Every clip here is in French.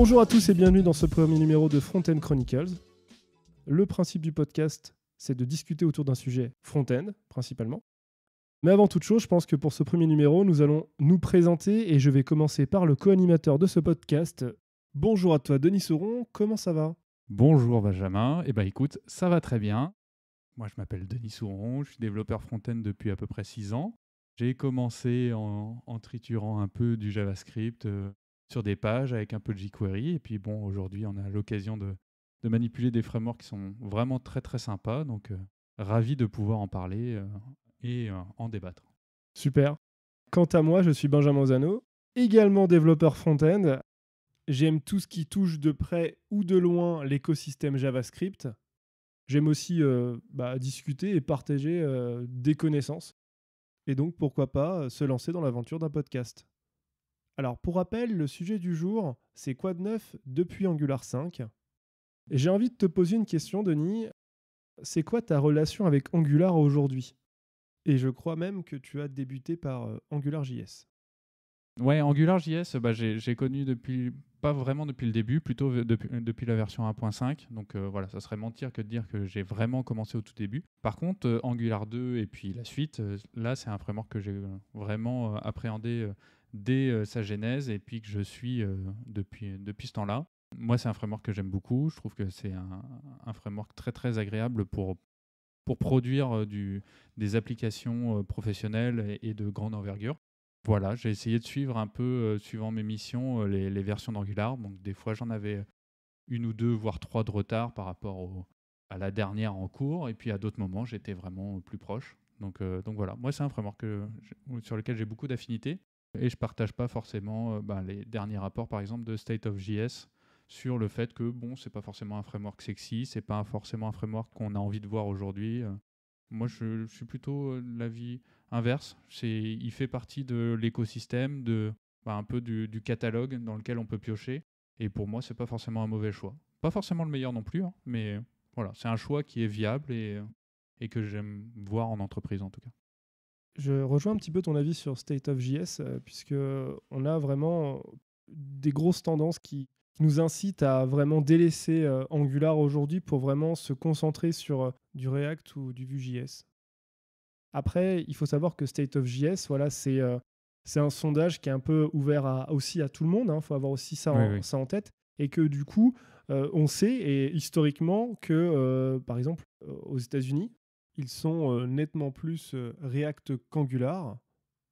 Bonjour à tous et bienvenue dans ce premier numéro de Front-End Chronicles. Le principe du podcast, c'est de discuter autour d'un sujet front-end, principalement. Mais avant toute chose, je pense que pour ce premier numéro, nous allons nous présenter et je vais commencer par le co-animateur de ce podcast. Bonjour à toi, Denis Sauron, comment ça va ? Bonjour Benjamin, écoute, ça va très bien. Moi je m'appelle Denis Souron, je suis développeur front-end depuis à peu près 6 ans. J'ai commencé en triturant un peu du JavaScript sur des pages avec un peu de jQuery. Et puis bon, aujourd'hui on a l'occasion de manipuler des frameworks qui sont vraiment très très sympas. Donc ravi de pouvoir en parler et en débattre. Super. Quant à moi, je suis Benjamin Zano, également développeur front-end. J'aime tout ce qui touche de près ou de loin l'écosystème JavaScript. J'aime aussi discuter et partager des connaissances. Et donc, pourquoi pas se lancer dans l'aventure d'un podcast. Alors, pour rappel, le sujet du jour, c'est quoi de neuf depuis Angular 5 ? Et j'ai envie de te poser une question, Denis. C'est quoi ta relation avec Angular aujourd'hui ? Et je crois même que tu as débuté par AngularJS. Ouais, AngularJS, j'ai connu pas vraiment depuis le début, plutôt depuis la version 1.5. Donc voilà, ça serait mentir que de dire que j'ai vraiment commencé au tout début. Par contre, Angular 2 et puis la suite, là, c'est un framework que j'ai vraiment appréhendé dès sa genèse et puis que je suis depuis ce temps-là. Moi, c'est un framework que j'aime beaucoup. Je trouve que c'est un framework très, très agréable pour produire des applications professionnelles et de grande envergure. Voilà, j'ai essayé de suivre un peu, suivant mes missions, les versions d'Angular. Donc des fois, j'en avais une ou deux, voire trois de retard par rapport à la dernière en cours. Et puis à d'autres moments, j'étais vraiment plus proche. Donc voilà, moi, c'est un framework sur lequel j'ai beaucoup d'affinités. Et je ne partage pas forcément les derniers rapports, par exemple, de State of JS sur le fait que, bon, ce n'est pas forcément un framework sexy, ce n'est pas forcément un framework qu'on a envie de voir aujourd'hui. Moi, je suis plutôt de l'avis inverse. Il fait partie de l'écosystème, un peu du catalogue dans lequel on peut piocher. Et pour moi, c'est pas forcément un mauvais choix. Pas forcément le meilleur non plus, hein, mais voilà, c'est un choix qui est viable et que j'aime voir en entreprise en tout cas. Je rejoins un petit peu ton avis sur State of JS, puisque on a vraiment des grosses tendances qui nous incitent à vraiment délaisser Angular aujourd'hui pour vraiment se concentrer sur du React ou du Vue.js. Après, il faut savoir que State of JS, voilà, c'est un sondage qui est un peu ouvert aussi à tout le monde. Il faut avoir aussi ça en tête. Et que du coup, on sait, et historiquement, que par exemple, aux États-Unis, ils sont nettement plus React qu'Angular,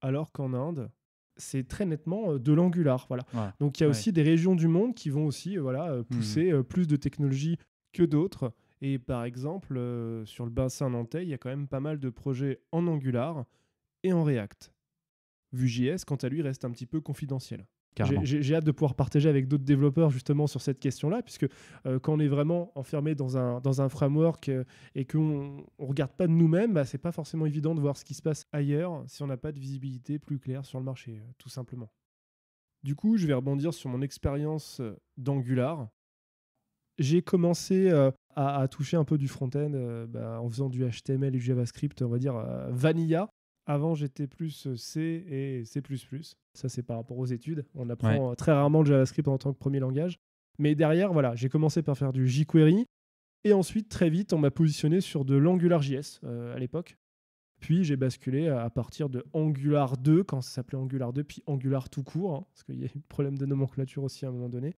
alors qu'en Inde, c'est très nettement de l'Angular. Voilà. Voilà. Donc il y a aussi des régions du monde qui vont aussi pousser plus de technologies que d'autres. Et par exemple, sur le bassin nantais, il y a quand même pas mal de projets en Angular et en React. Vue.js, quant à lui, reste un petit peu confidentiel. J'ai hâte de pouvoir partager avec d'autres développeurs justement sur cette question-là, puisque quand on est vraiment enfermé dans un framework et qu'on ne regarde pas de nous-mêmes, c'est pas forcément évident de voir ce qui se passe ailleurs si on n'a pas de visibilité plus claire sur le marché, tout simplement. Du coup, je vais rebondir sur mon expérience d'Angular. J'ai commencé à toucher un peu du front-end en faisant du HTML et du JavaScript, on va dire vanilla. Avant, j'étais plus C et C++. Ça, c'est par rapport aux études. On apprend très rarement le JavaScript en tant que premier langage. Mais derrière, voilà, j'ai commencé par faire du jQuery. Et ensuite, très vite, on m'a positionné sur de l'AngularJS à l'époque. Puis, j'ai basculé à partir de Angular 2, quand ça s'appelait Angular 2, puis Angular tout court, parce qu'il y a eu un problème de nomenclature aussi à un moment donné.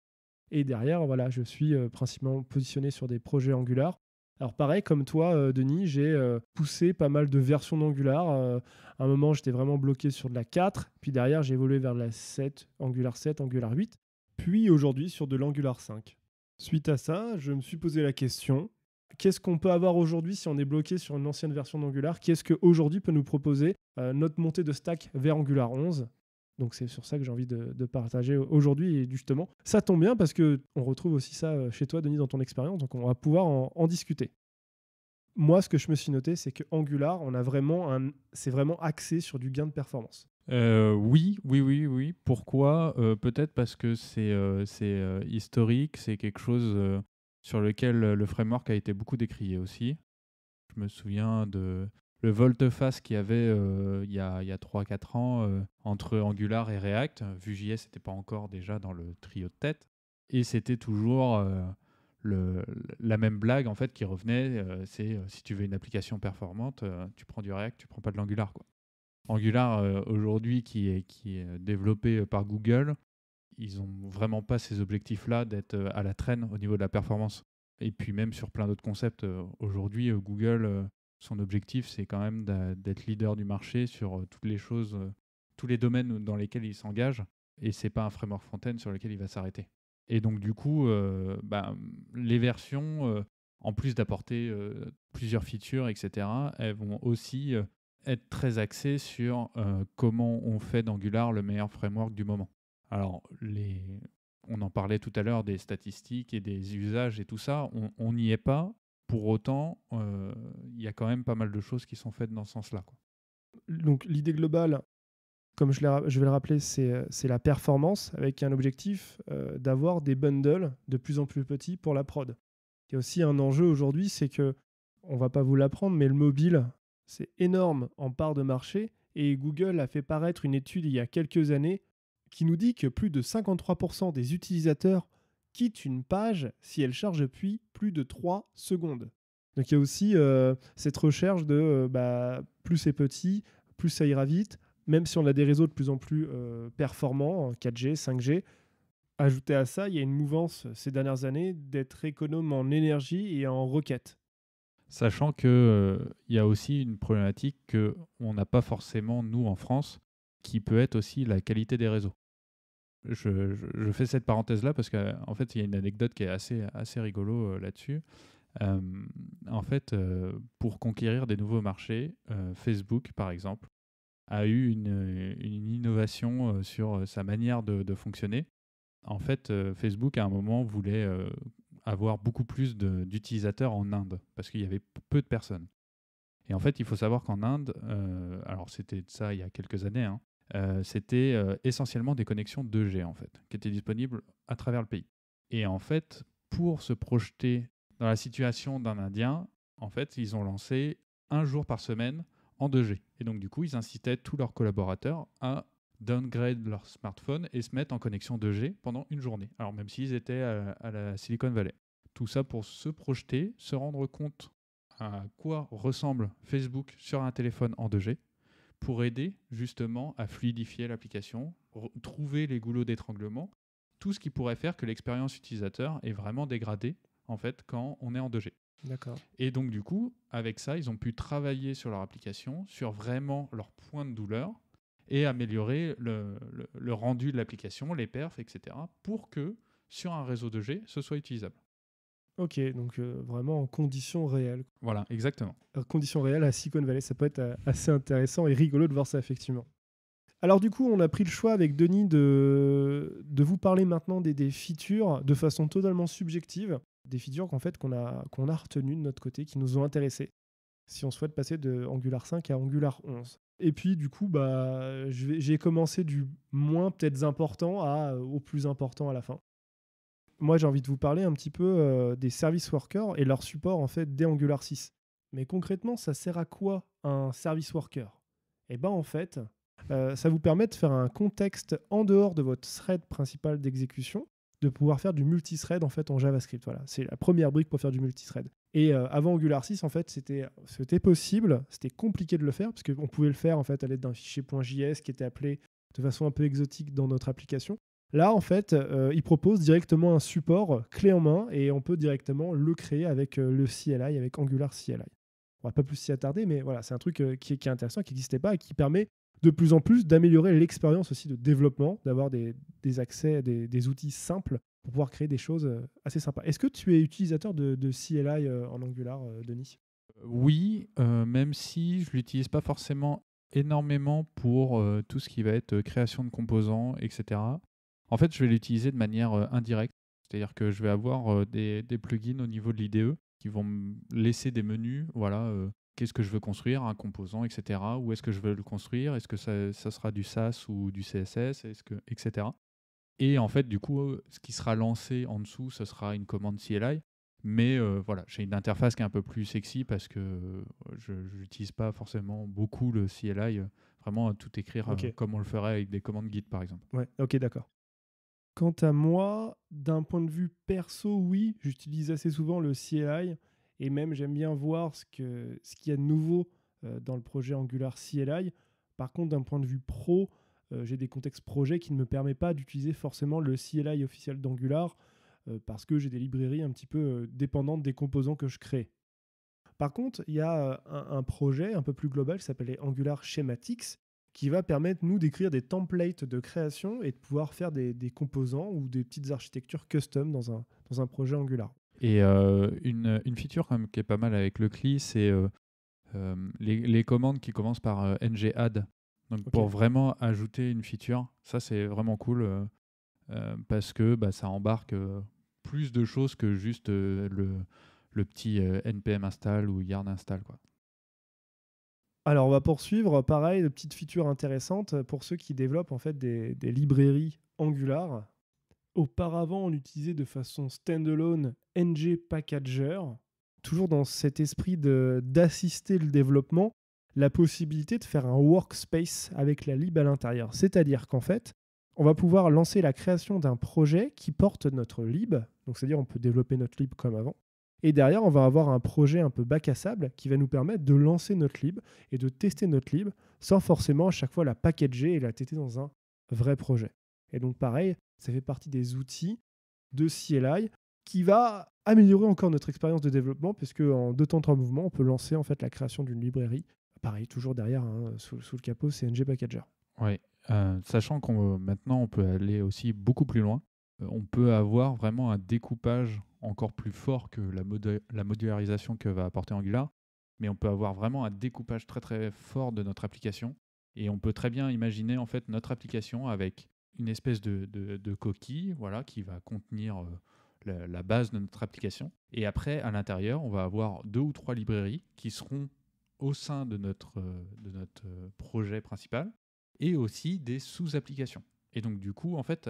Et derrière, voilà, je suis principalement positionné sur des projets Angular. Alors pareil, comme toi, Denis, j'ai poussé pas mal de versions d'Angular. À un moment, j'étais vraiment bloqué sur de la 4. Puis derrière, j'ai évolué vers la 7, Angular 7, Angular 8. Puis aujourd'hui, sur de l'Angular 5. Suite à ça, je me suis posé la question, qu'est-ce qu'on peut avoir aujourd'hui si on est bloqué sur une ancienne version d'Angular ? Qu'est-ce qu'aujourd'hui peut nous proposer notre montée de stack vers Angular 11 ? Donc c'est sur ça que j'ai envie de partager aujourd'hui. Et justement, ça tombe bien parce qu'on retrouve aussi ça chez toi, Denis, dans ton expérience. Donc on va pouvoir en discuter. Moi, ce que je me suis noté, c'est que Angular, c'est vraiment axé sur du gain de performance. Oui. Pourquoi ? Peut-être parce que c'est historique, c'est quelque chose sur lequel le framework a été beaucoup décrié aussi. Je me souviens de le volte-face qu'il y avait il y a 3-4 ans entre Angular et React. Vue.js n'était pas encore déjà dans le trio de tête. Et c'était toujours le, la même blague en fait qui revenait. C'est si tu veux une application performante, tu prends du React, tu prends pas de l'Angular, quoi. Angular aujourd'hui qui est développé par Google, ils ont vraiment pas ces objectifs-là d'être à la traîne au niveau de la performance. Et puis même sur plein d'autres concepts, aujourd'hui Google, son objectif c'est quand même d'être leader du marché sur toutes les choses, tous les domaines dans lesquels il s'engage. Et c'est pas un framework front-end sur lequel il va s'arrêter. Et donc du coup, les versions, en plus d'apporter plusieurs features, etc., elles vont aussi être très axées sur comment on fait d'Angular le meilleur framework du moment. Alors, on en parlait tout à l'heure des statistiques et des usages et tout ça, on n'y est pas. Pour autant, il y a quand même pas mal de choses qui sont faites dans ce sens-là, quoi. Donc l'idée globale, comme je vais le rappeler, c'est la performance avec un objectif d'avoir des bundles de plus en plus petits pour la prod. Il y a aussi un enjeu aujourd'hui, c'est que, on va pas vous l'apprendre, mais le mobile, c'est énorme en part de marché. Et Google a fait paraître une étude il y a quelques années qui nous dit que plus de 53% des utilisateurs quittent une page si elle charge depuis plus de 3 secondes. Donc il y a aussi cette recherche de plus c'est petit, plus ça ira vite, même si on a des réseaux de plus en plus performants, 4G, 5G. Ajouté à ça, il y a une mouvance ces dernières années d'être économe en énergie et en requêtes. Sachant qu'il y a aussi une problématique qu'on n'a pas forcément, nous, en France, qui peut être aussi la qualité des réseaux. Je fais cette parenthèse-là parce qu'en fait, il y a une anecdote qui est assez rigolo là-dessus. En fait, pour conquérir des nouveaux marchés, Facebook, par exemple, a eu une innovation sur sa manière de fonctionner. En fait, Facebook, à un moment, voulait avoir beaucoup plus d'utilisateurs en Inde, parce qu'il y avait peu de personnes. Et en fait, il faut savoir qu'en Inde, alors c'était ça il y a quelques années, hein, c'était essentiellement des connexions 2G, en fait, qui étaient disponibles à travers le pays. Et en fait, pour se projeter dans la situation d'un Indien, en fait, ils ont lancé un jour par semaine en 2G. Et donc, du coup, ils incitaient tous leurs collaborateurs à downgrade leur smartphone et se mettre en connexion 2G pendant une journée. Alors, même s'ils étaient à la Silicon Valley. Tout ça pour se projeter, se rendre compte à quoi ressemble Facebook sur un téléphone en 2G pour aider justement à fluidifier l'application, trouver les goulots d'étranglement, tout ce qui pourrait faire que l'expérience utilisateur est vraiment dégradée en fait quand on est en 2G. D'accord. Et donc du coup, avec ça, ils ont pu travailler sur leur application, sur vraiment leurs points de douleur et améliorer le rendu de l'application, les perfs, etc. pour que sur un réseau 2G, ce soit utilisable. Ok, donc vraiment en conditions réelles. Voilà, exactement. Conditions réelles à Silicon Valley, ça peut être assez intéressant et rigolo de voir ça effectivement. Alors du coup, on a pris le choix avec Denis de vous parler maintenant des features de façon totalement subjective, des features qu'on a retenues de notre côté, qui nous ont intéressés, si on souhaite passer de Angular 5 à Angular 11. Et puis du coup, j'ai commencé du moins peut-être important au plus important à la fin. Moi, j'ai envie de vous parler un petit peu des service workers et leur support en fait dès Angular 6. Mais concrètement, ça sert à quoi un service worker? Eh bien en fait, ça vous permet de faire un contexte en dehors de votre thread principal d'exécution, de pouvoir faire du multithread en fait en JavaScript. Voilà, c'est la première brique pour faire du multithread. Et avant Angular 6, en fait, c'était possible, c'était compliqué de le faire parce qu'on pouvait le faire en fait à l'aide d'un fichier .js qui était appelé de façon un peu exotique dans notre application. Là, en fait, il propose directement un support clé en main et on peut directement le créer avec le CLI, avec Angular CLI. On va pas plus s'y attarder, mais voilà, c'est un truc qui est intéressant, qui n'existait pas et qui permet de plus en plus d'améliorer l'expérience aussi de développement, d'avoir des accès, des outils simples pour pouvoir créer des choses assez sympas. Est-ce que tu es utilisateur de CLI en Angular, Denis? Oui, même si je ne l'utilise pas forcément énormément pour tout ce qui va être création de composants, etc. En fait, je vais l'utiliser de manière indirecte. C'est-à-dire que je vais avoir des plugins au niveau de l'IDE qui vont me laisser des menus. Voilà, qu'est-ce que je veux construire, un composant, etc. Où est-ce que je veux le construire? Est-ce que ça sera du SAS ou du CSS, etc. Et en fait, du coup, ce qui sera lancé en dessous, ce sera une commande CLI. Mais voilà, j'ai une interface qui est un peu plus sexy parce que je n'utilise pas forcément beaucoup le CLI. Vraiment, tout écrire Ok. comme on le ferait avec des commandes Git, par exemple. Ouais, ok, d'accord. Quant à moi, d'un point de vue perso, oui, j'utilise assez souvent le CLI et même j'aime bien voir ce qu'il y a de nouveau dans le projet Angular CLI. Par contre, d'un point de vue pro, j'ai des contextes projets qui ne me permettent pas d'utiliser forcément le CLI officiel d'Angular parce que j'ai des librairies un petit peu dépendantes des composants que je crée. Par contre, il y a un projet un peu plus global qui s'appelait Angular Schematics qui va permettre, nous, d'écrire des templates de création et de pouvoir faire des composants ou des petites architectures custom dans un projet Angular. Et une feature quand même qui est pas mal avec le CLI, c'est les commandes qui commencent par ngadd. Donc Ok. pour vraiment ajouter une feature, ça c'est vraiment cool parce que ça embarque plus de choses que juste le petit npm install ou yarn install, quoi. Alors, on va poursuivre. Pareil, de petites features intéressantes pour ceux qui développent en fait des librairies Angular. Auparavant, on utilisait de façon standalone ng packager. Toujours dans cet esprit d'assister le développement, la possibilité de faire un workspace avec la lib à l'intérieur. C'est-à-dire qu'en fait, on va pouvoir lancer la création d'un projet qui porte notre lib. Donc, c'est-à-dire on peut développer notre lib comme avant. Et derrière, on va avoir un projet un peu bac à sable qui va nous permettre de lancer notre lib et de tester notre lib sans forcément à chaque fois la packager et la tester dans un vrai projet. Et donc pareil, ça fait partie des outils de CLI qui va améliorer encore notre expérience de développement puisque en 2 temps 3 mouvements, on peut lancer en fait la création d'une librairie. Pareil, toujours derrière, sous le capot, c'est ng packager. Oui, sachant qu'on maintenant on peut aller aussi beaucoup plus loin. On peut avoir vraiment un découpage encore plus fort que la modularisation que va apporter Angular, mais on peut avoir vraiment un découpage très très fort de notre application. Et on peut très bien imaginer en fait notre application avec une espèce de coquille, voilà, qui va contenir la base de notre application. Et après, à l'intérieur, on va avoir 2 ou 3 librairies qui seront au sein de notre projet principal et aussi des sous-applications. Et donc, du coup, en fait,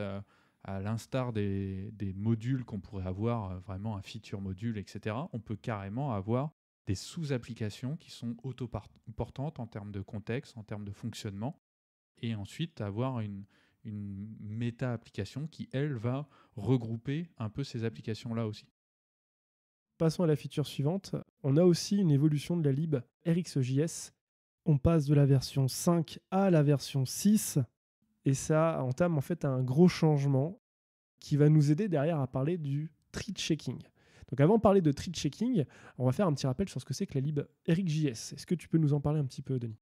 à l'instar des modules qu'on pourrait avoir, vraiment un feature module, etc., on peut carrément avoir des sous-applications qui sont autoportantes en termes de contexte, en termes de fonctionnement, et ensuite avoir une méta-application qui, elle, va regrouper un peu ces applications-là aussi. Passons à la feature suivante. On a aussi une évolution de la lib RxJS. On passe de la version 5 à la version 6 et ça entame en fait un gros changement qui va nous aider derrière à parler du tree checking. Donc avant de parler de tree checking, on va faire un petit rappel sur ce que c'est que la lib RxJS. Est-ce que tu peux nous en parler un petit peu, Denis?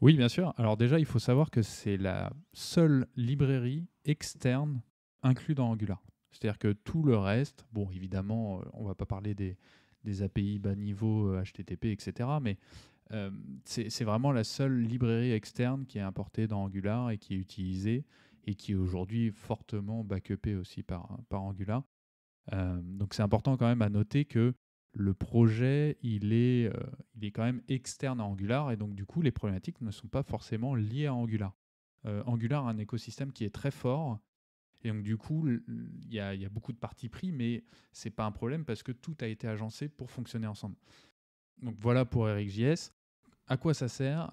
Oui, bien sûr. Alors déjà, il faut savoir que c'est la seule librairie externe inclue dans Angular. C'est-à-dire que tout le reste, bon, évidemment, on ne va pas parler des API bas niveau, HTTP, etc., mais c'est vraiment la seule librairie externe qui est importée dans Angular et qui est utilisée et qui est aujourd'hui fortement backupée aussi par Angular. Donc c'est important quand même à noter que le projet, il est quand même externe à Angular et donc du coup, les problématiques ne sont pas forcément liées à Angular. Angular a un écosystème qui est très fort et donc du coup, il y a beaucoup de parties pris, mais c'est pas un problème parce que tout a été agencé pour fonctionner ensemble. Donc voilà pour RxJS. À quoi ça sert?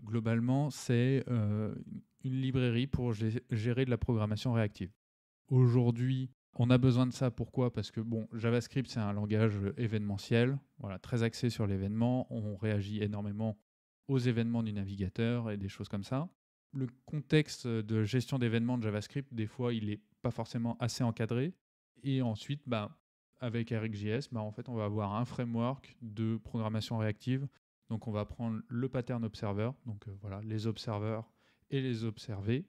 Globalement, c'est une librairie pour gérer de la programmation réactive. Aujourd'hui, on a besoin de ça. Pourquoi? Parce que bon, JavaScript, c'est un langage événementiel, voilà, très axé sur l'événement. On réagit énormément aux événements du navigateur et des choses comme ça. Le contexte de gestion d'événements de JavaScript, des fois, il n'est pas forcément assez encadré. Et ensuite, avec RxJS, en fait, on va avoir un framework de programmation réactive. Donc, on va prendre le pattern observer, donc voilà, les observers et les observés,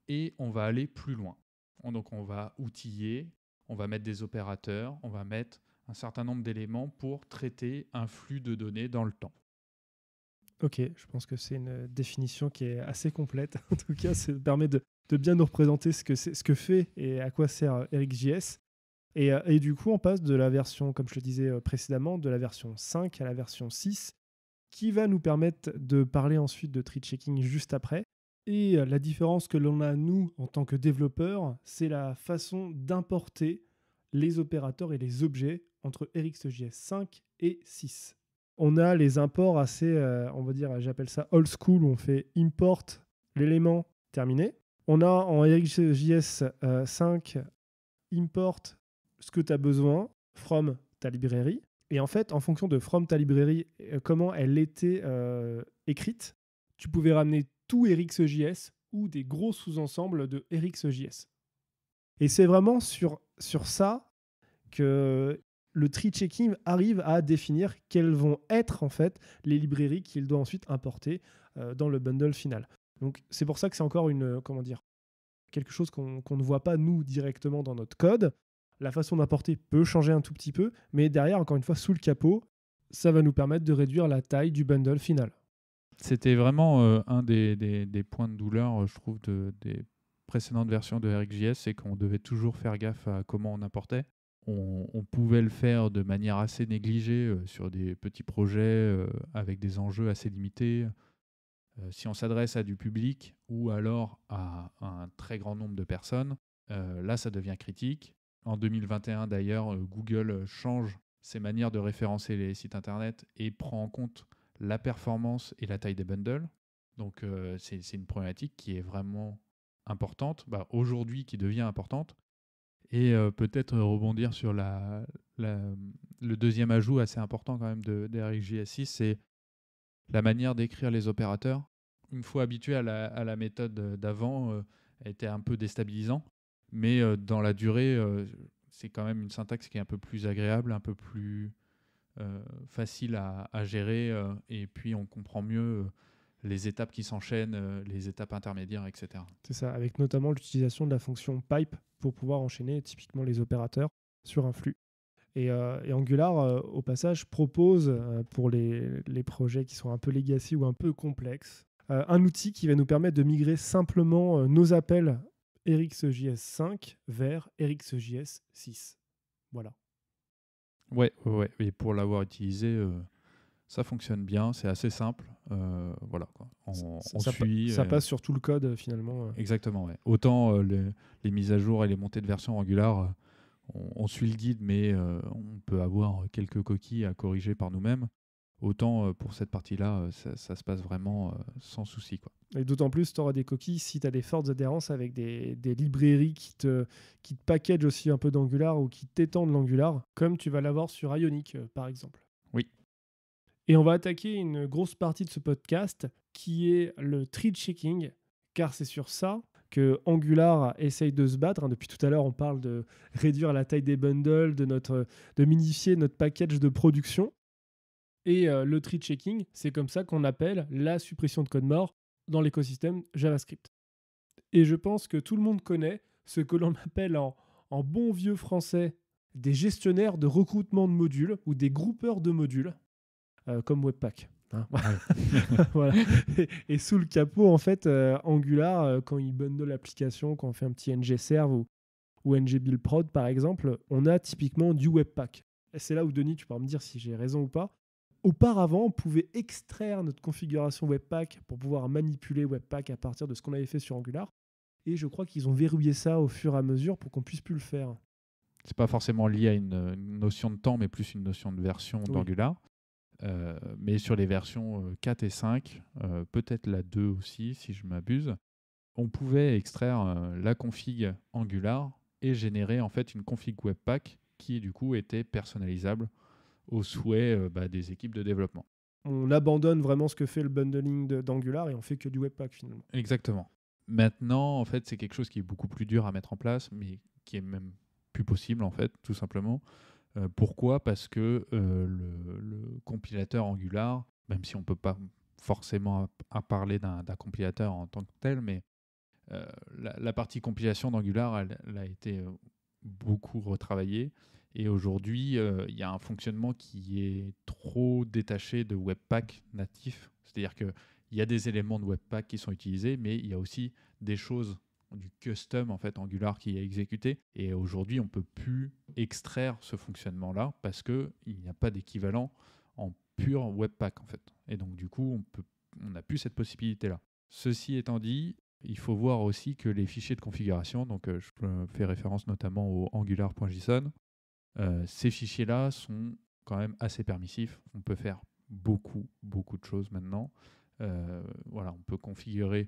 et on va aller plus loin. Donc, on va outiller, on va mettre des opérateurs, on va mettre un certain nombre d'éléments pour traiter un flux de données dans le temps. Ok, je pense que c'est une définition qui est assez complète. En tout cas, ça permet de bien nous représenter ce que fait et à quoi sert RxJS. Et du coup, on passe de la version, comme je le disais précédemment, de la version 5 à la version 6, qui va nous permettre de parler ensuite de tree checking juste après. Et la différence que l'on a, nous, en tant que développeurs, c'est la façon d'importer les opérateurs et les objets entre RxJS 5 et 6. On a les imports assez, on va dire, j'appelle ça old school, où on fait import l'élément terminé. On a en RxJS 5 import ce que tu as besoin from ta librairie. Et en fait, en fonction de from ta librairie, comment elle était écrite, tu pouvais ramener tout RxJS ou des gros sous-ensembles de RxJS. Et c'est vraiment sur ça que le tree checking arrive à définir quelles vont être en fait les librairies qu'il doit ensuite importer dans le bundle final. Donc c'est pour ça que c'est encore quelque chose qu'on ne voit pas nous directement dans notre code. La façon d'importer peut changer un tout petit peu, mais derrière, encore une fois, sous le capot, ça va nous permettre de réduire la taille du bundle final. C'était vraiment un des points de douleur, je trouve, des précédentes versions de RxJS, c'est qu'on devait toujours faire gaffe à comment on importait. On pouvait le faire de manière assez négligée sur des petits projets avec des enjeux assez limités. Si on s'adresse à du public ou alors à un très grand nombre de personnes, là, ça devient critique. En 2021, d'ailleurs, Google change ses manières de référencer les sites Internet et prend en compte la performance et la taille des bundles. Donc, c'est une problématique qui est vraiment importante, aujourd'hui qui devient importante. Et peut-être rebondir sur le deuxième ajout assez important quand même de RxJS 6, c'est la manière d'écrire les opérateurs. Une fois habitué à la méthode d'avant, était un peu déstabilisant, mais dans la durée, c'est quand même une syntaxe qui est un peu plus agréable, un peu plus facile à gérer, et puis on comprend mieux les étapes qui s'enchaînent, les étapes intermédiaires, etc. C'est ça, avec notamment l'utilisation de la fonction pipe pour pouvoir enchaîner typiquement les opérateurs sur un flux. Et Angular, au passage, propose pour les projets qui sont un peu legacy ou un peu complexes, un outil qui va nous permettre de migrer simplement nos appels RxJS 5 vers RxJS 6. Voilà. Ouais. Et pour l'avoir utilisé, ça fonctionne bien, c'est assez simple. Voilà, quoi. On suit. Ça passe sur tout le code finalement. Exactement, ouais. Autant les mises à jour et les montées de version Angular, on suit le guide, mais on peut avoir quelques coquilles à corriger par nous-mêmes. Autant pour cette partie-là, ça se passe vraiment sans souci, quoi. Et d'autant plus, tu auras des coquilles si tu as des fortes adhérences avec des librairies qui te packagent aussi un peu d'Angular ou qui t'étendent l'Angular, comme tu vas l'avoir sur Ionic, par exemple. Oui. Et on va attaquer une grosse partie de ce podcast qui est le tree checking, car c'est sur ça que Angular essaye de se battre. Depuis tout à l'heure, on parle de réduire la taille des bundles, de minifier notre package de production. Et le tree checking, c'est comme ça qu'on appelle la suppression de code mort dans l'écosystème JavaScript. Et je pense que tout le monde connaît ce que l'on appelle en bon vieux français des gestionnaires de recrutement de modules ou des groupeurs de modules, comme Webpack. Hein. Voilà. Et sous le capot, en fait, Angular, quand il bundle l'application, quand on fait un petit ngserve ou ngbuildprod, par exemple, on a typiquement du Webpack. Et c'est là où, Denis, tu pourras me dire si j'ai raison ou pas. Auparavant, on pouvait extraire notre configuration Webpack pour pouvoir manipuler Webpack à partir de ce qu'on avait fait sur Angular. Et je crois qu'ils ont verrouillé ça au fur et à mesure pour qu'on puisse plus le faire. C'est pas forcément lié à une notion de temps, mais plus une notion de version d'Angular. Mais sur les versions 4 et 5, peut-être la 2 aussi, si je m'abuse, on pouvait extraire la config Angular et générer en fait une config Webpack qui du coup était personnalisable au souhait des équipes de développement. On abandonne vraiment ce que fait le bundling d'Angular et on fait que du Webpack finalement. Exactement. Maintenant, en fait, c'est quelque chose qui est beaucoup plus dur à mettre en place, mais qui est même plus possible en fait, tout simplement. Pourquoi ? Parce que le compilateur Angular, même si on ne peut pas forcément parler d'un compilateur en tant que tel, mais la partie compilation d'Angular, elle a été beaucoup retravaillée. Et aujourd'hui, il y a un fonctionnement qui est trop détaché de Webpack natif. C'est-à-dire qu'il y a des éléments de Webpack qui sont utilisés, mais il y a aussi des choses du custom en fait Angular qui est exécuté. Et aujourd'hui, on ne peut plus extraire ce fonctionnement-là parce qu'il n'y a pas d'équivalent en pur Webpack en fait. Et donc du coup, on n'a plus cette possibilité-là. Ceci étant dit, il faut voir aussi que les fichiers de configuration, donc je fais référence notamment au angular.json, ces fichiers-là sont quand même assez permissifs. On peut faire beaucoup de choses maintenant. On peut configurer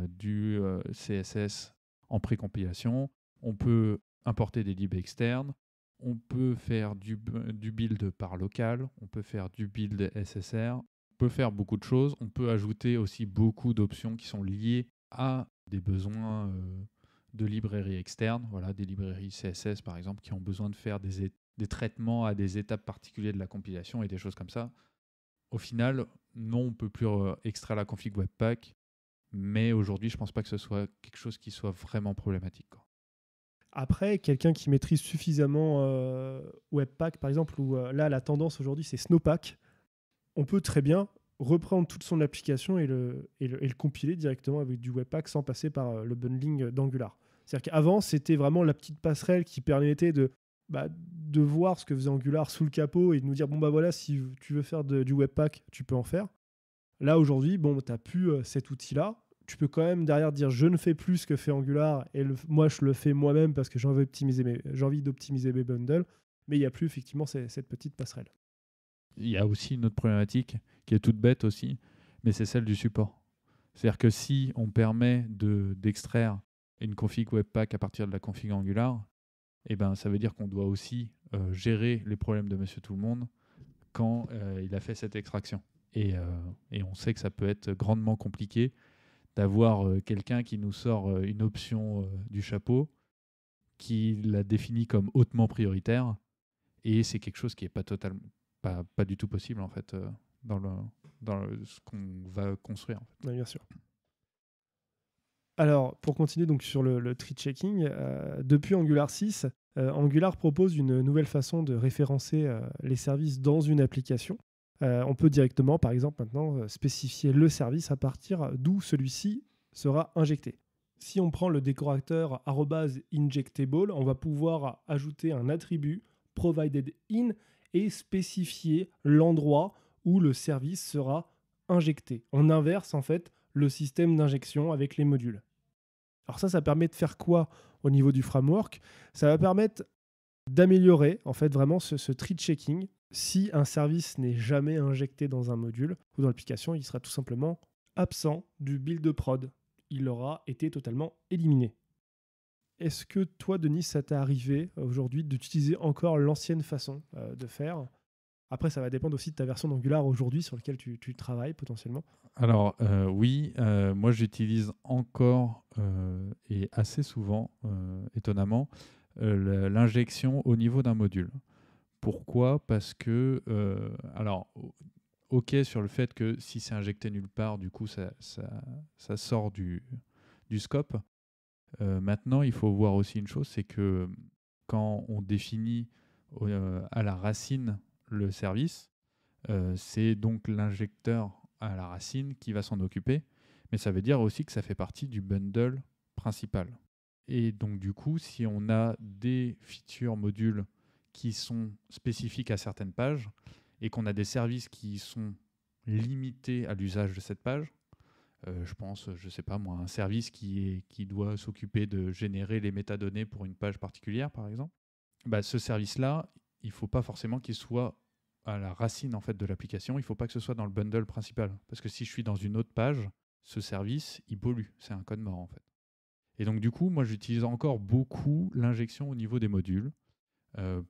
du CSS en précompilation, on peut importer des libs externes, on peut faire du build par local, on peut faire du build SSR, on peut faire beaucoup de choses, on peut ajouter aussi beaucoup d'options qui sont liées à des besoins de librairies externes, voilà, des librairies CSS par exemple qui ont besoin de faire des traitements à des étapes particulières de la compilation et des choses comme ça. Au final, non, on ne peut plus extraire la config Webpack, mais aujourd'hui, je ne pense pas que ce soit quelque chose qui soit vraiment problématique, quoi. Après, quelqu'un qui maîtrise suffisamment Webpack, par exemple, où là, la tendance aujourd'hui, c'est Snowpack, on peut très bien reprendre toute son application et le compiler directement avec du Webpack sans passer par le bundling d'Angular. C'est-à-dire qu'avant, c'était vraiment la petite passerelle qui permettait de voir ce que faisait Angular sous le capot et de nous dire, bon, bah voilà, si tu veux faire du Webpack, tu peux en faire. Là, aujourd'hui, bon, tu n'as plus cet outil-là. Tu peux quand même derrière dire, je ne fais plus ce que fait Angular et moi, je le fais moi-même parce que j'ai envie d'optimiser mes bundles. Mais il n'y a plus effectivement cette petite passerelle. Il y a aussi une autre problématique qui est toute bête aussi, mais c'est celle du support. C'est-à-dire que si on permet d'extraire une config Webpack à partir de la config Angular, eh ben, ça veut dire qu'on doit aussi gérer les problèmes de Monsieur Tout-le-Monde quand il a fait cette extraction. Et on sait que ça peut être grandement compliqué d'avoir quelqu'un qui nous sort une option du chapeau, qui la définit comme hautement prioritaire, et c'est quelque chose qui n'est pas du tout possible en fait dans ce qu'on va construire. En fait. Oui, bien sûr. Alors, pour continuer donc sur le tree checking, depuis Angular 6, Angular propose une nouvelle façon de référencer les services dans une application. On peut directement, par exemple, maintenant spécifier le service à partir d'où celui-ci sera injecté. Si on prend le décorateur @injectable, on va pouvoir ajouter un attribut provided in et spécifier l'endroit où le service sera injecté. On inverse en fait le système d'injection avec les modules. Alors ça permet de faire quoi au niveau du framework? Ça va permettre d'améliorer en fait vraiment ce tree checking. Si un service n'est jamais injecté dans un module ou dans l'application, il sera tout simplement absent du build prod. Il aura été totalement éliminé. Est-ce que toi, Denis, ça t'est arrivé aujourd'hui d'utiliser encore l'ancienne façon de faire? Après, ça va dépendre aussi de ta version d'Angular aujourd'hui sur laquelle tu travailles potentiellement. Alors oui, moi j'utilise encore et assez souvent, étonnamment, l'injection au niveau d'un module. Pourquoi ? Parce que, alors, ok sur le fait que si c'est injecté nulle part, du coup ça sort du scope. Maintenant, il faut voir aussi une chose, c'est que quand on définit à la racine le service, c'est donc l'injecteur à la racine qui va s'en occuper, mais ça veut dire aussi que ça fait partie du bundle principal. Et donc du coup, si on a des features modules qui sont spécifiques à certaines pages et qu'on a des services qui sont limités à l'usage de cette page, je pense, je sais pas moi, un service qui doit s'occuper de générer les métadonnées pour une page particulière, par exemple, bah, ce service-là, il ne faut pas forcément qu'il soit à la racine en fait, de l'application. Il ne faut pas que ce soit dans le bundle principal. Parce que si je suis dans une autre page, ce service, il pollue. C'est un code mort, en fait. Et donc, du coup, moi, j'utilise encore beaucoup l'injection au niveau des modules.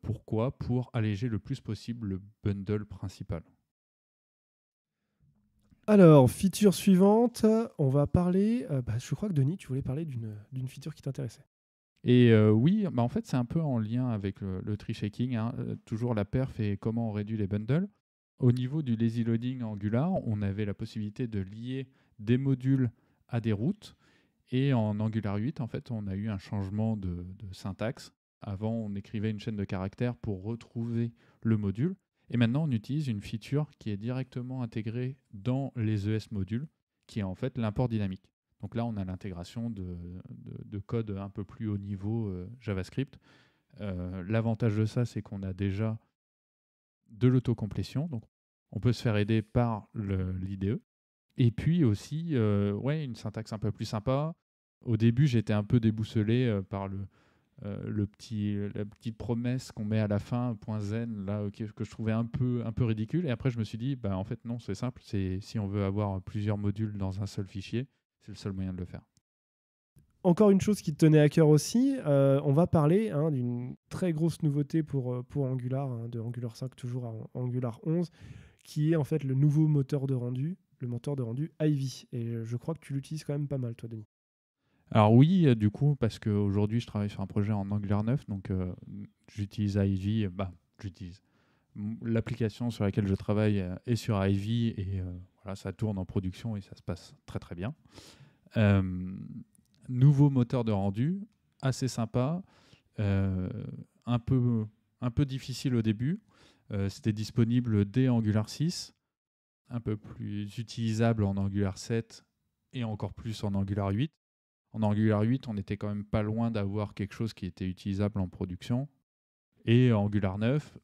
Pourquoi ? Pour alléger le plus possible le bundle principal. Alors, feature suivante, on va parler... je crois que Denis, tu voulais parler d'une feature qui t'intéressait. Et oui, en fait, c'est un peu en lien avec le tree shaking, hein. Toujours la perf et comment on réduit les bundles. Au niveau du lazy loading Angular, on avait la possibilité de lier des modules à des routes. Et en Angular 8, en fait, on a eu un changement de syntaxe. Avant, on écrivait une chaîne de caractères pour retrouver le module. Et maintenant, on utilise une feature qui est directement intégrée dans les ES modules, qui est en fait l'import dynamique. Donc là, on a l'intégration de code un peu plus haut niveau JavaScript. L'avantage de ça, c'est qu'on a déjà de l'autocomplétion. Donc, on peut se faire aider par l'IDE. Et puis aussi, une syntaxe un peu plus sympa. Au début, j'étais un peu déboussolé par la petite promesse qu'on met à la fin, .zen, là, que je trouvais un peu ridicule. Et après, je me suis dit, en fait, non, c'est simple. Si on veut avoir plusieurs modules dans un seul fichier, C'est le seul moyen de le faire. Encore une chose qui te tenait à cœur aussi, on va parler d'une très grosse nouveauté pour Angular, de Angular 5 toujours à Angular 11, qui est en fait le nouveau moteur de rendu, le moteur de rendu Ivy. Et je crois que tu l'utilises quand même pas mal, toi, Denis. Alors oui, du coup, parce qu'aujourd'hui, je travaille sur un projet en Angular 9, donc j'utilise Ivy, j'utilise. L'application sur laquelle je travaille est sur Ivy, et voilà, ça tourne en production et ça se passe très très bien. Nouveau moteur de rendu, assez sympa, un peu difficile au début. C'était disponible dès Angular 6, un peu plus utilisable en Angular 7 et encore plus en Angular 8. En Angular 8, on n'était quand même pas loin d'avoir quelque chose qui était utilisable en production. Et Angular 9,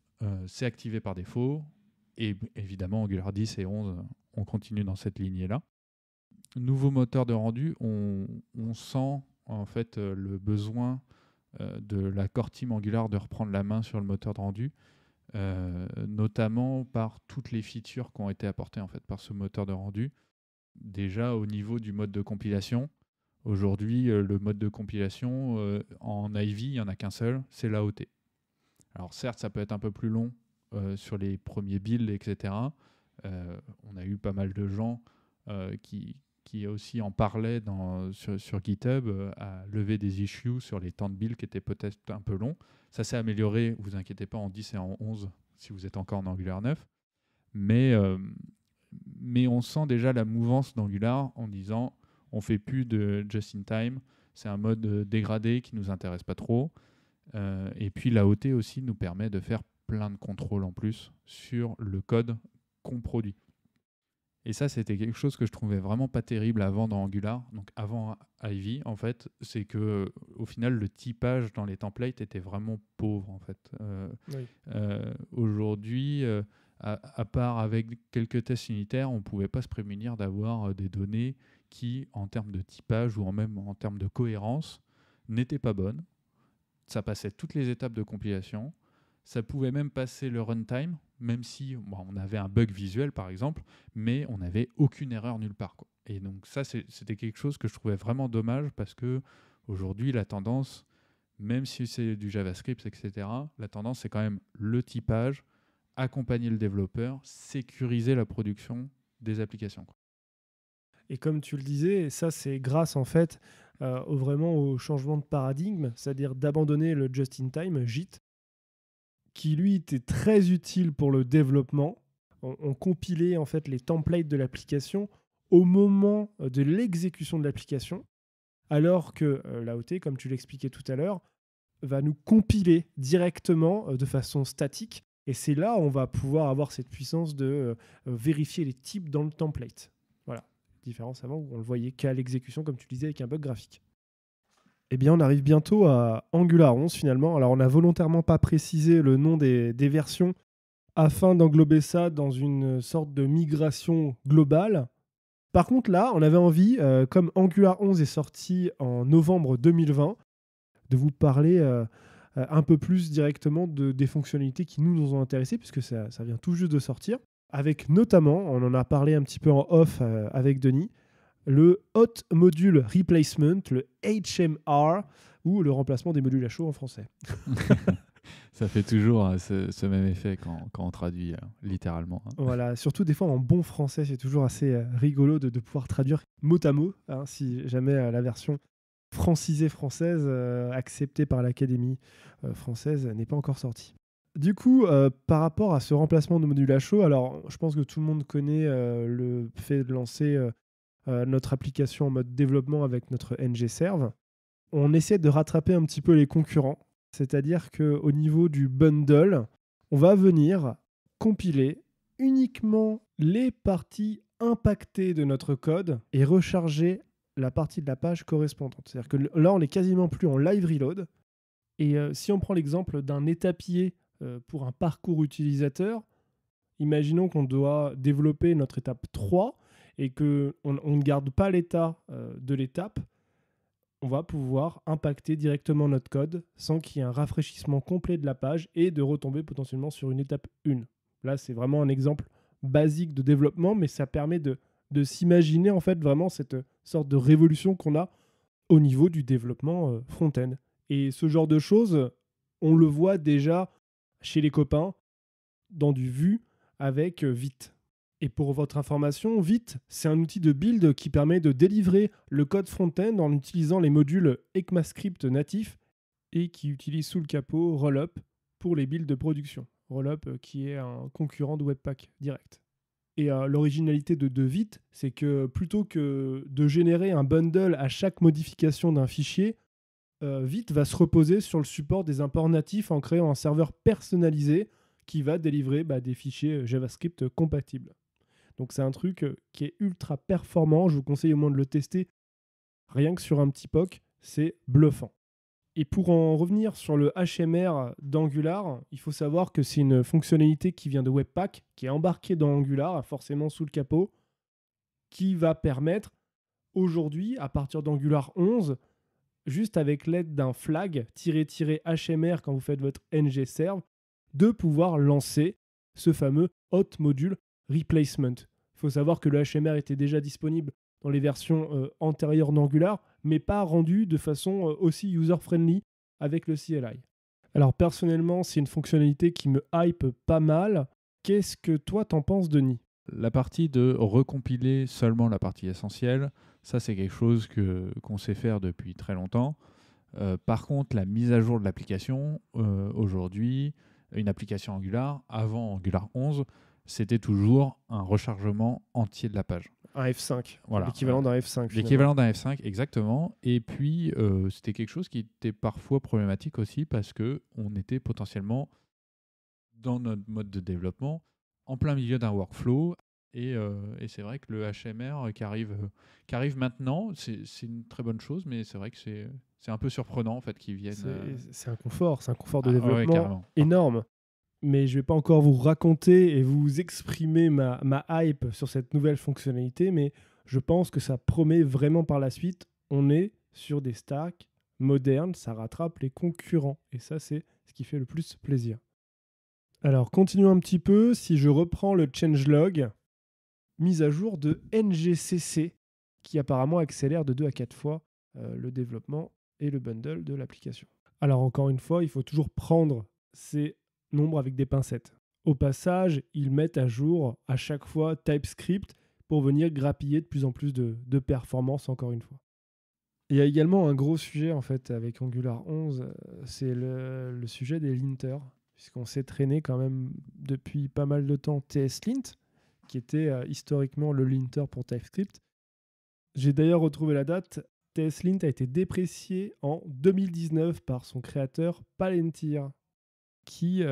c'est activé par défaut. Et évidemment, Angular 10 et 11, on continue dans cette lignée-là. Nouveau moteur de rendu, on sent en fait le besoin de la core team Angular de reprendre la main sur le moteur de rendu, notamment par toutes les features qui ont été apportées en fait par ce moteur de rendu. Déjà au niveau du mode de compilation, aujourd'hui le mode de compilation en Ivy, il n'y en a qu'un seul, c'est l'AOT. Alors certes, ça peut être un peu plus long sur les premiers builds, etc. On a eu pas mal de gens qui aussi en parlaient sur GitHub, à lever des issues sur les temps de build qui étaient peut-être un peu longs. Ça s'est amélioré, vous inquiétez pas, en 10 et en 11, si vous êtes encore en Angular 9. Mais on sent déjà la mouvance d'Angular en disant on fait plus de just-in-time, c'est un mode dégradé qui nous intéresse pas trop. Et puis l'AOT aussi nous permet de faire plein de contrôles en plus sur le code qu'on produit. Et ça, c'était quelque chose que je trouvais vraiment pas terrible avant dans Angular, donc avant Ivy, en fait, c'est que au final, le typage dans les templates était vraiment pauvre, en fait. Oui. Aujourd'hui, à part avec quelques tests unitaires, on ne pouvait pas se prémunir d'avoir des données qui, en termes de typage ou même en termes de cohérence, n'étaient pas bonnes. Ça passait toutes les étapes de compilation. Ça pouvait même passer le runtime, même si on avait un bug visuel, par exemple, mais on n'avait aucune erreur nulle part, quoi. Et donc ça, c'était quelque chose que je trouvais vraiment dommage, parce qu'aujourd'hui, la tendance, même si c'est du JavaScript, etc., la tendance, c'est quand même le typage, accompagner le développeur, sécuriser la production des applications, quoi. Et comme tu le disais, ça c'est grâce en fait vraiment au changement de paradigme, c'est-à-dire d'abandonner le just-in-time, JIT, qui lui était très utile pour le développement. On compilait en fait les templates de l'application au moment de l'exécution de l'application, alors que l'AOT, comme tu l'expliquais tout à l'heure, va nous compiler directement de façon statique. Et c'est là où on va pouvoir avoir cette puissance de vérifier les types dans le template. Voilà. Différence avant où on le voyait qu'à l'exécution, comme tu disais, avec un bug graphique. Eh bien, on arrive bientôt à Angular 11 finalement. Alors, on n'a volontairement pas précisé le nom des versions afin d'englober ça dans une sorte de migration globale. Par contre, là, on avait envie, comme Angular 11 est sorti en novembre 2020, de vous parler un peu plus directement des fonctionnalités qui nous ont intéressés, puisque ça vient tout juste de sortir, avec notamment, on en a parlé un petit peu en off avec Denis, le Hot Module Replacement, le HMR, ou le remplacement des modules à chaud en français. Ça fait toujours ce même effet quand on traduit littéralement. Voilà, surtout des fois en bon français, c'est toujours assez rigolo de pouvoir traduire mot à mot, si jamais la version francisée française acceptée par l'Académie française n'est pas encore sortie. Du coup, par rapport à ce remplacement de module à chaud, alors je pense que tout le monde connaît le fait de lancer notre application en mode développement avec notre ngServe. On essaie de rattraper un petit peu les concurrents, c'est-à-dire qu'au niveau du bundle, on va venir compiler uniquement les parties impactées de notre code et recharger la partie de la page correspondante. C'est-à-dire que là, on n'est quasiment plus en live reload. Et si on prend l'exemple d'un étapier pour un parcours utilisateur, imaginons qu'on doit développer notre étape 3 et qu'on ne garde pas l'état de l'étape, on va pouvoir impacter directement notre code sans qu'il y ait un rafraîchissement complet de la page et de retomber potentiellement sur une étape 1. Là, c'est vraiment un exemple basique de développement, mais ça permet de s'imaginer en fait vraiment cette sorte de révolution qu'on a au niveau du développement front-end. Et ce genre de choses, on le voit déjà chez les copains dans du Vue avec Vite. Et pour votre information, Vite, c'est un outil de build qui permet de délivrer le code front-end en utilisant les modules ECMAScript natifs et qui utilise sous le capot Rollup pour les builds de production. Rollup qui est un concurrent de Webpack direct. Et l'originalité de Vite, c'est que plutôt que de générer un bundle à chaque modification d'un fichier, Vite va se reposer sur le support des imports natifs en créant un serveur personnalisé qui va délivrer des fichiers JavaScript compatibles. Donc c'est un truc qui est ultra performant. Je vous conseille au moins de le tester. Rien que sur un petit POC, c'est bluffant. Et pour en revenir sur le HMR d'Angular, il faut savoir que c'est une fonctionnalité qui vient de Webpack, qui est embarquée dans Angular, forcément sous le capot, qui va permettre aujourd'hui, à partir d'Angular 11, juste avec l'aide d'un flag --HMR quand vous faites votre ngserve, de pouvoir lancer ce fameux hot module replacement. Il faut savoir que le HMR était déjà disponible dans les versions antérieures d'Angular, mais pas rendu de façon aussi user-friendly avec le CLI. Alors personnellement, c'est une fonctionnalité qui me hype pas mal. Qu'est-ce que toi t'en penses, Denis ? La partie de recompiler seulement la partie essentielle, ça c'est quelque chose qu'on sait faire depuis très longtemps. Par contre, la mise à jour de l'application, aujourd'hui, une application Angular, avant Angular 11, c'était toujours un rechargement entier de la page. Un F5, voilà. L'équivalent d'un F5. L'équivalent d'un F5, exactement. Et puis, c'était quelque chose qui était parfois problématique aussi parce qu'on était potentiellement dans notre mode de développement en plein milieu d'un workflow. Et c'est vrai que le HMR qui arrive maintenant, c'est une très bonne chose, mais c'est vrai que c'est un peu surprenant en fait qu'ils viennent. C'est un confort de développement ouais, énorme. Mais je ne vais pas encore vous raconter et vous exprimer ma hype sur cette nouvelle fonctionnalité, mais je pense que ça promet vraiment par la suite. On est sur des stacks modernes, ça rattrape les concurrents. Et ça, c'est ce qui fait le plus plaisir. Alors, continuons un petit peu. Si je reprends le changelog, mise à jour de NGCC, qui apparemment accélère de 2 à 4 fois le développement et le bundle de l'application. Alors, encore une fois, il faut toujours prendre ces nombres avec des pincettes. Au passage, ils mettent à jour à chaque fois TypeScript pour venir grappiller de plus en plus de performance, encore une fois. Il y a également un gros sujet en fait avec Angular 11, c'est le sujet des linters, puisqu'on s'est traîné quand même depuis pas mal de temps TSLint, qui était historiquement le linter pour TypeScript. J'ai d'ailleurs retrouvé la date. TSLint a été déprécié en 2019 par son créateur Palantir, qui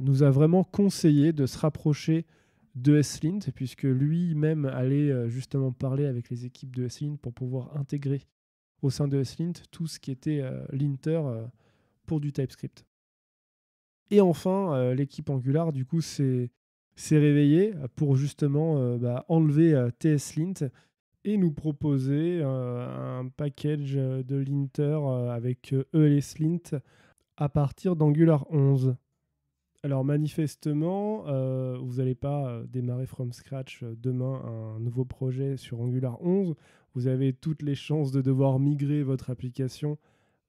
nous a vraiment conseillé de se rapprocher de SLint, puisque lui-même allait justement parler avec les équipes de SLint pour pouvoir intégrer au sein de SLint tout ce qui était linter pour du TypeScript. Et enfin, l'équipe Angular, du coup, s'est réveillée pour justement enlever TSLint et nous proposer un package de linter avec ELSLint à partir d'Angular 11. Alors manifestement, vous n'allez pas démarrer from scratch demain un nouveau projet sur Angular 11. Vous avez toutes les chances de devoir migrer votre application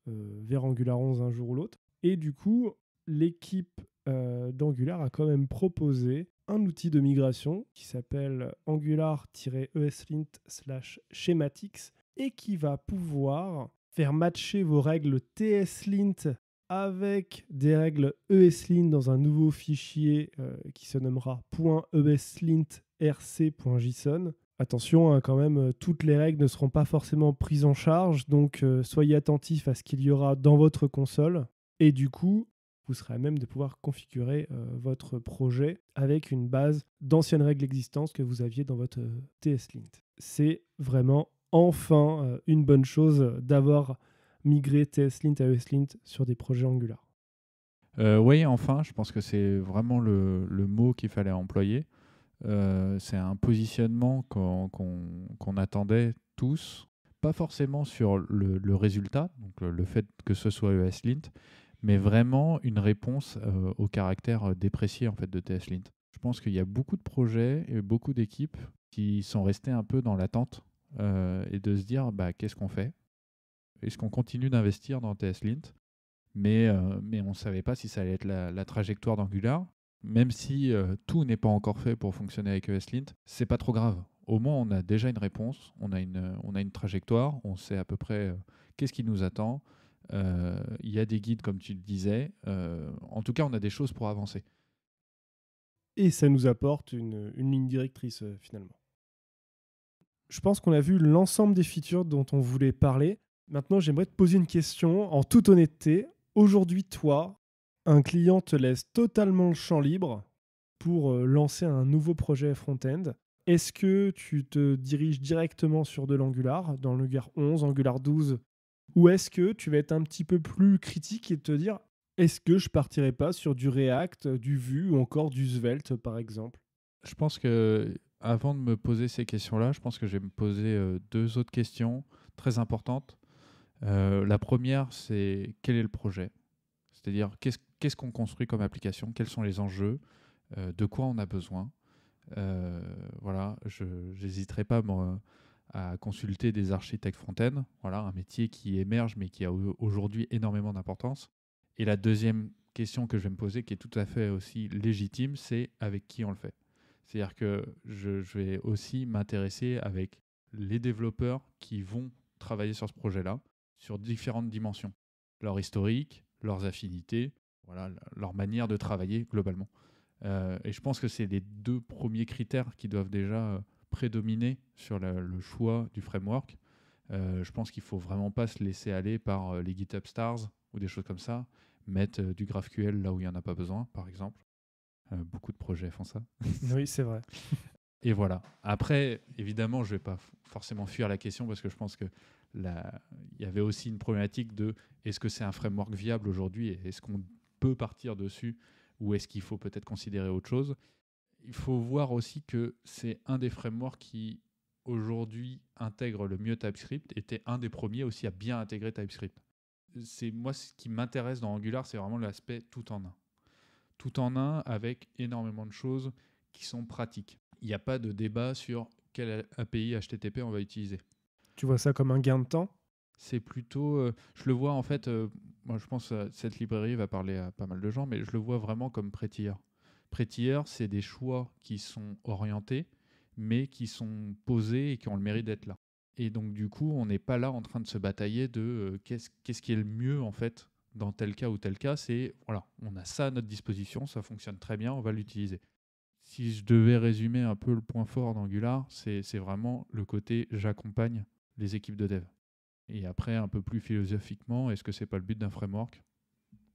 vers Angular 11 un jour ou l'autre. Et du coup, l'équipe d'Angular a quand même proposé un outil de migration qui s'appelle angular-eslint/schematics et qui va pouvoir faire matcher vos règles TSLint avec des règles ESLint dans un nouveau fichier qui se nommera .eslint.rc.json. Attention, quand même, toutes les règles ne seront pas forcément prises en charge, donc soyez attentifs à ce qu'il y aura dans votre console. Et du coup, vous serez à même de pouvoir configurer votre projet avec une base d'anciennes règles existantes que vous aviez dans votre TSLint. C'est vraiment enfin une bonne chose d'avoir migré TSLint à ESLint sur des projets Angular. Oui, enfin, je pense que c'est vraiment le mot qu'il fallait employer. C'est un positionnement qu'on attendait tous, pas forcément sur le résultat, donc le fait que ce soit ESLint, mais vraiment une réponse au caractère déprécié en fait, de TSLint. Je pense qu'il y a beaucoup de projets et beaucoup d'équipes qui sont restés un peu dans l'attente et de se dire qu'est-ce qu'on fait? Est-ce qu'on continue d'investir dans TSLint? Mais on ne savait pas si ça allait être la trajectoire d'Angular. Même si tout n'est pas encore fait pour fonctionner avec ESLint, c'est pas trop grave. Au moins, on a déjà une réponse, on a une trajectoire, on sait à peu près qu'est-ce qui nous attend. Il y a des guides, comme tu le disais. En tout cas, on a des choses pour avancer. Et ça nous apporte une ligne directrice, finalement. Je pense qu'on a vu l'ensemble des features dont on voulait parler. Maintenant, j'aimerais te poser une question en toute honnêteté. Aujourd'hui, toi, un client te laisse totalement le champ libre pour lancer un nouveau projet front-end. Est-ce que tu te diriges directement sur de l'Angular, dans l'Angular 11, Angular 12, ou est-ce que tu vas être un petit peu plus critique et te dire est-ce que je partirais pas sur du React, du Vue ou encore du Svelte, par exemple? Je pense que avant de me poser ces questions-là, je pense que je vais me poser deux autres questions très importantes. La première, c'est quel est le projet? C'est-à-dire qu'est-ce qu'on construit comme application? Quels sont les enjeux? De quoi on a besoin? Voilà, je n'hésiterai pas moi, à consulter des architectes front-end. Voilà, un métier qui émerge mais qui a aujourd'hui énormément d'importance. Et la deuxième question que je vais me poser, qui est tout à fait aussi légitime, c'est avec qui on le fait. C'est-à-dire que je vais aussi m'intéresser avec les développeurs qui vont travailler sur ce projet-là, sur différentes dimensions. Leur historique, leurs affinités, voilà, leur manière de travailler globalement. Et je pense que c'est les deux premiers critères qui doivent déjà prédominer sur le choix du framework. Je pense qu'il ne faut vraiment pas se laisser aller par les GitHub Stars ou des choses comme ça, mettre du GraphQL là où il n'y en a pas besoin, par exemple. Beaucoup de projets font ça. Oui, c'est vrai. Et voilà. Après, évidemment, je ne vais pas forcément fuir la question parce que je pense que il y avait aussi une problématique de est-ce que c'est un framework viable aujourd'hui et est-ce qu'on peut partir dessus ou est-ce qu'il faut peut-être considérer autre chose. Il faut voir aussi que c'est un des frameworks qui aujourd'hui intègre le mieux TypeScript, était un des premiers aussi à bien intégrer TypeScript. Moi, ce qui m'intéresse dans Angular, c'est vraiment l'aspect tout en un. Tout en un avec énormément de choses qui sont pratiques. Il n'y a pas de débat sur quelle API HTTP on va utiliser. Tu vois ça comme un gain de temps? C'est plutôt, je le vois en fait, moi je pense que cette librairie va parler à pas mal de gens, mais je le vois vraiment comme Prettier. Prettier, c'est des choix qui sont orientés, mais qui sont posés et qui ont le mérite d'être là. Et donc du coup, on n'est pas là en train de se batailler de qu'est-ce qui est le mieux en fait dans tel cas ou tel cas. C'est voilà, on a ça à notre disposition, ça fonctionne très bien, on va l'utiliser. Si je devais résumer un peu le point fort d'Angular, c'est vraiment le côté j'accompagne les équipes de dev. Et après, un peu plus philosophiquement, est-ce que c'est pas le but d'un framework?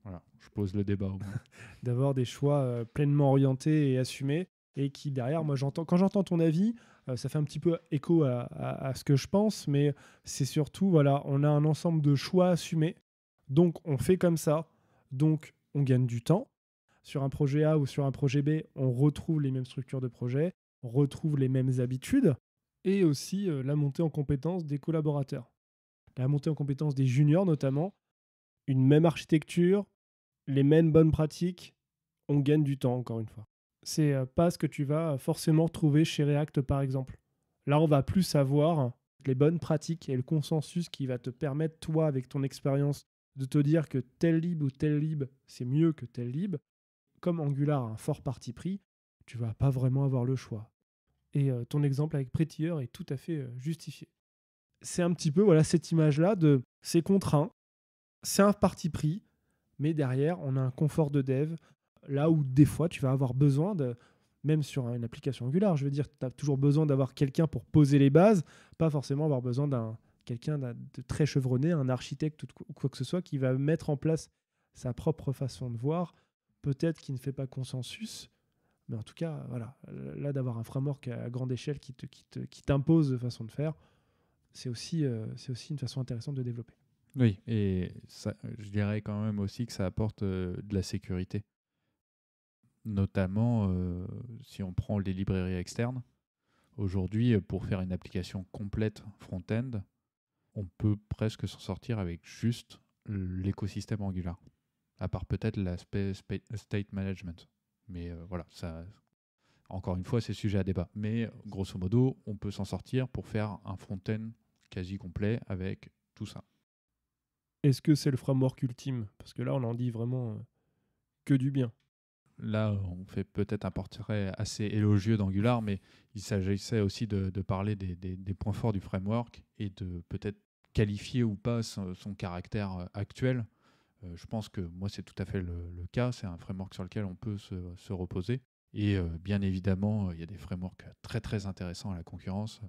Voilà, je pose le débat au moins. D'avoir des choix pleinement orientés et assumés et qui derrière, moi quand j'entends ton avis, ça fait un petit peu écho à ce que je pense, mais c'est surtout, voilà, on a un ensemble de choix assumés, donc on fait comme ça, donc on gagne du temps. Sur un projet A ou sur un projet B, on retrouve les mêmes structures de projet, on retrouve les mêmes habitudes, et aussi la montée en compétence des collaborateurs. La montée en compétence des juniors notamment, une même architecture, les mêmes bonnes pratiques, on gagne du temps, encore une fois. C'est pas ce que tu vas forcément trouver chez React, par exemple. Là, on va plus avoir les bonnes pratiques et le consensus qui va te permettre, toi, avec ton expérience, de te dire que tel lib ou tel lib, c'est mieux que tel lib. Comme Angular a un fort parti pris, tu vas pas vraiment avoir le choix. Et ton exemple avec Prettier est tout à fait justifié. C'est un petit peu voilà, cette image-là de c'est contraint, c'est un parti pris, mais derrière, on a un confort de dev, là où des fois, tu vas avoir besoin de, même sur une application Angular, je veux dire, tu as toujours besoin d'avoir quelqu'un pour poser les bases, pas forcément avoir besoin d'un quelqu'un de très chevronné, un architecte ou quoi que ce soit, qui va mettre en place sa propre façon de voir, peut-être qui ne fait pas consensus, mais en tout cas, voilà, là, d'avoir un framework à grande échelle qui t'impose de façon de faire, c'est aussi une façon intéressante de développer. Oui, et ça, je dirais quand même aussi que ça apporte de la sécurité. Notamment si on prend les librairies externes. Aujourd'hui, pour faire une application complète front-end, on peut presque s'en sortir avec juste l'écosystème Angular, à part peut-être l'aspect state management. Mais voilà, ça, Encore une fois, c'est sujet à débat. Mais grosso modo, on peut s'en sortir pour faire un front-end quasi complet avec tout ça. Est-ce que c'est le framework ultime? Parce que là, on en dit vraiment que du bien. Là, on fait peut-être un portrait assez élogieux d'Angular, mais il s'agissait aussi de parler des points forts du framework et de peut-être qualifier ou pas son caractère actuel. Je pense que moi, c'est tout à fait le cas. C'est un framework sur lequel on peut se reposer. Et bien évidemment, il y a des frameworks très, très intéressants à la concurrence.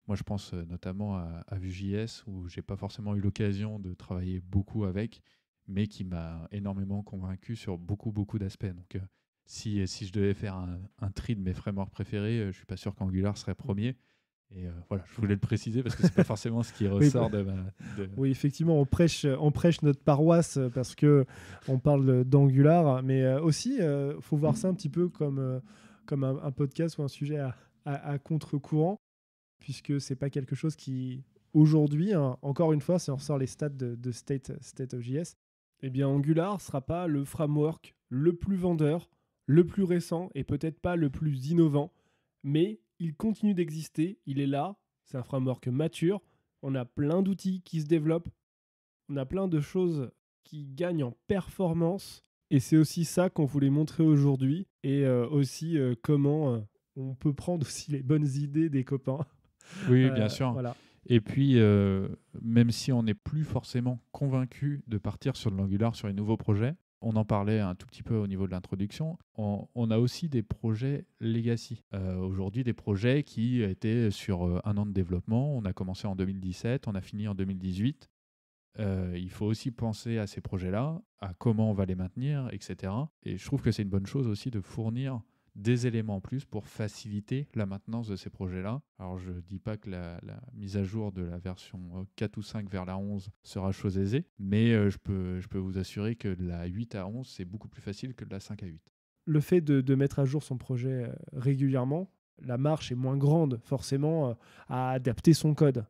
Moi, je pense notamment à Vue.js, où je n'ai pas forcément eu l'occasion de travailler beaucoup avec, mais qui m'a énormément convaincu sur beaucoup, beaucoup d'aspects. Donc, si je devais faire un tri de mes frameworks préférés, je ne suis pas sûr qu'Angular serait premier. Et voilà, je voulais le préciser parce que ce n'est pas forcément ce qui ressort de ma... Oui, effectivement, on prêche notre paroisse parce qu'on parle d'Angular, mais aussi, faut voir ça un petit peu comme un podcast ou un sujet à contre-courant, puisque ce n'est pas quelque chose qui, aujourd'hui, encore une fois, si on ressort les stats de State of JS, eh bien, Angular ne sera pas le framework le plus vendeur, le plus récent et peut-être pas le plus innovant, mais il continue d'exister, il est là, c'est un framework mature, on a plein d'outils qui se développent, on a plein de choses qui gagnent en performance, et c'est aussi ça qu'on voulait montrer aujourd'hui, et aussi comment on peut prendre aussi les bonnes idées des copains. Oui, bien sûr. Voilà. Et puis, même si on n'est plus forcément convaincu de partir sur de l'Angular, sur les nouveaux projets, on en parlait un tout petit peu au niveau de l'introduction, on a aussi des projets legacy. Aujourd'hui, des projets qui étaient sur un an de développement. On a commencé en 2017, on a fini en 2018. Il faut aussi penser à ces projets-là, à comment on va les maintenir, etc. Et je trouve que c'est une bonne chose aussi de fournir des éléments en plus pour faciliter la maintenance de ces projets-là. Alors, je ne dis pas que la mise à jour de la version 4 ou 5 vers la 11 sera chose aisée, mais je peux vous assurer que de la 8 à 11, c'est beaucoup plus facile que de la 5 à 8. Le fait de mettre à jour son projet régulièrement, la marche est moins grande, forcément, à adapter son code.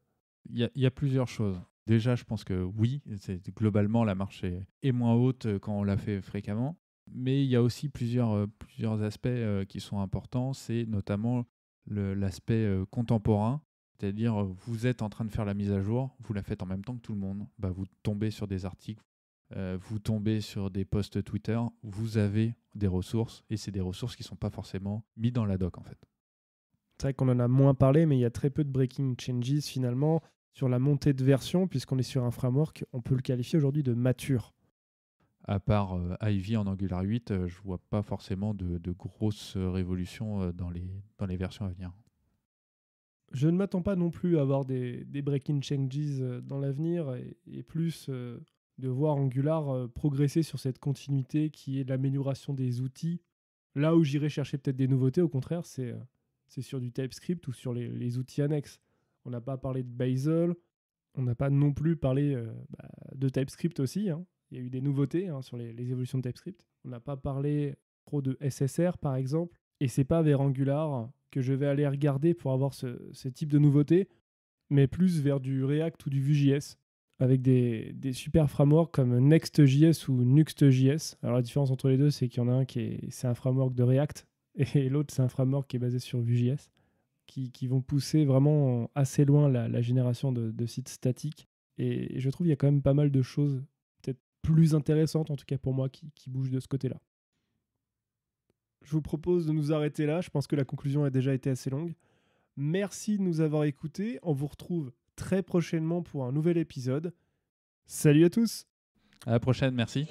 Il y a plusieurs choses. Déjà, je pense que oui, globalement, la marche est moins haute quand on la fait fréquemment. Mais il y a aussi plusieurs aspects qui sont importants. C'est notamment l'aspect contemporain. C'est-à-dire, vous êtes en train de faire la mise à jour, vous la faites en même temps que tout le monde. Vous tombez sur des articles, vous tombez sur des posts Twitter, vous avez des ressources, et c'est des ressources qui ne sont pas forcément mises dans la doc, en fait. C'est vrai qu'on en a moins parlé, mais il y a très peu de breaking changes, finalement, sur la montée de version, puisqu'on est sur un framework, on peut le qualifier aujourd'hui de mature. À part Ivy en Angular 8, je ne vois pas forcément de grosses révolutions dans les versions à venir. Je ne m'attends pas non plus à avoir des breaking changes dans l'avenir et plus de voir Angular progresser sur cette continuité qui est l'amélioration des outils. Là où j'irai chercher peut-être des nouveautés, au contraire, c'est sur du TypeScript ou sur les outils annexes. On n'a pas parlé de Bazel, on n'a pas non plus parlé de TypeScript aussi, hein. Il y a eu des nouveautés sur les évolutions de TypeScript. On n'a pas parlé trop de SSR, par exemple. Et c'est pas vers Angular que je vais aller regarder pour avoir ce type de nouveautés, mais plus vers du React ou du Vue.js, avec des super frameworks comme Next.js ou Nuxt.js. Alors la différence entre les deux, c'est qu'il y en a un c'est un framework de React, et l'autre, c'est un framework qui est basé sur Vue.js, qui vont pousser vraiment assez loin la génération de sites statiques. Et je trouve qu'il y a quand même pas mal de choses plus intéressante, en tout cas pour moi, qui bouge de ce côté-là. Je vous propose de nous arrêter là. Je pense que la conclusion a déjà été assez longue. Merci de nous avoir écoutés. On vous retrouve très prochainement pour un nouvel épisode. Salut à tous! À la prochaine, merci.